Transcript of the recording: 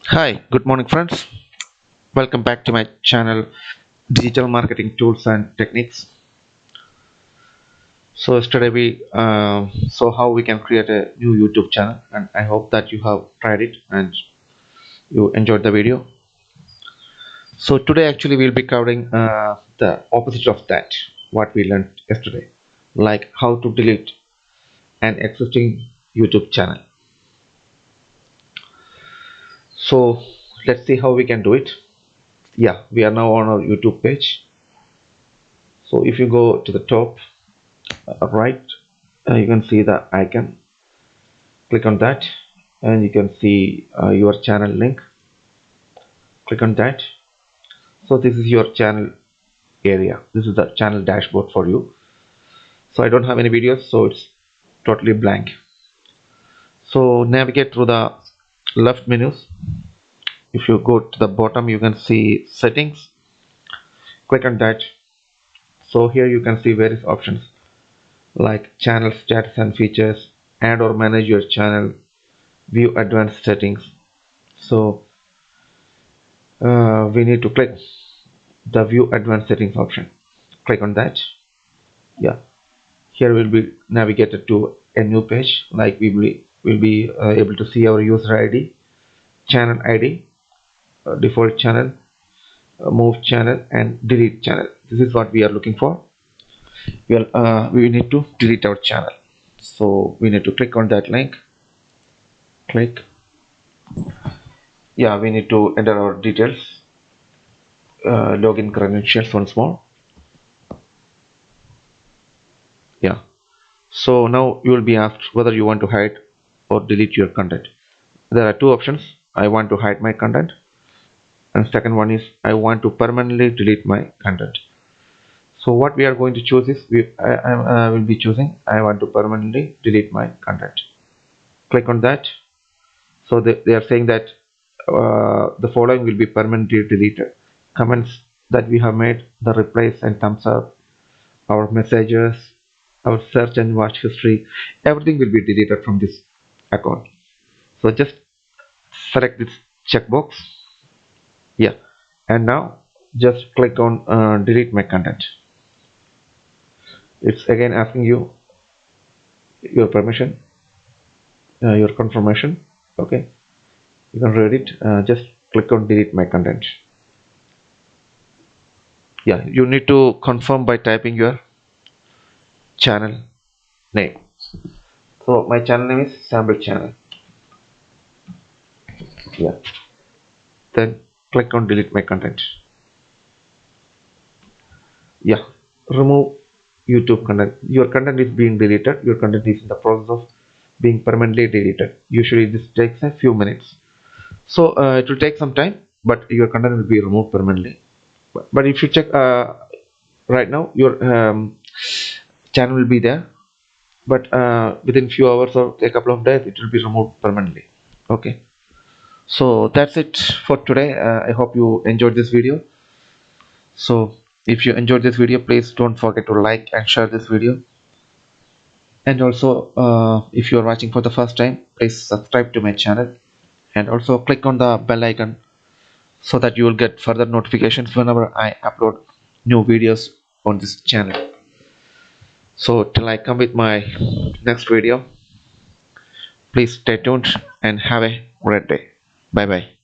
Hi, good morning, friends. Welcome back to my channel, Digital Marketing Tools and Techniques. So yesterday we saw how we can create a new YouTube channel, and I hope that you have tried it and you enjoyed the video. So today actually we'll be covering the opposite of that, what we learned yesterday, like how to delete an existing YouTube channel. So let's see how we can do it. Yeah, we are now on our YouTube page. So if you go to the top right, you can see the icon. Click on that and you can see your channel link. Click on that. So this is your channel area. This is the channel dashboard for you. So I don't have any videos, so it's totally blank. So navigate through the left menus. If you go to the bottom, you can see settings. Click on that. So here you can see various options like channel status and features, add or manage your channel, view advanced settings. So we need to click the view advanced settings option. Click on that. Yeah, here we'll be navigated to a new page, like will be able to see our user ID, channel ID, default channel, move channel, and delete channel. This is what we are looking for. We need to delete our channel, so we need to click on that link. Click. Yeah, we need to enter our details, login credentials once more. Yeah, so now you will be asked whether you want to hide or delete your content. There are two options. I want to hide my content, and second one is I want to permanently delete my content. So what we are going to choose is I will be choosing I want to permanently delete my content. Click on that. So they are saying that the following will be permanently deleted: comments that we have made, the replies and thumbs up, our messages, our search and watch history, everything will be deleted from this account. So just select this checkbox. Yeah, and now just click on delete my content. It's again asking you your permission, your confirmation. Okay, you can read it. Just click on delete my content. Yeah, you need to confirm by typing your channel name. So my channel name is sample channel. Yeah, then click on delete my content. Yeah, remove YouTube content. Your content is being deleted. Your content is in the process of being permanently deleted. Usually this takes a few minutes, so it will take some time, but your content will be removed permanently. But if you check right now, your channel will be there, but within few hours or a couple of days it will be removed permanently. Okay, so that's it for today. I hope you enjoyed this video. So if you enjoyed this video, please don't forget to like and share this video. And also if you are watching for the first time, please subscribe to my channel and also click on the bell icon so that you will get further notifications whenever I upload new videos on this channel. So till I come with my next video, please stay tuned and have a great day. Bye bye.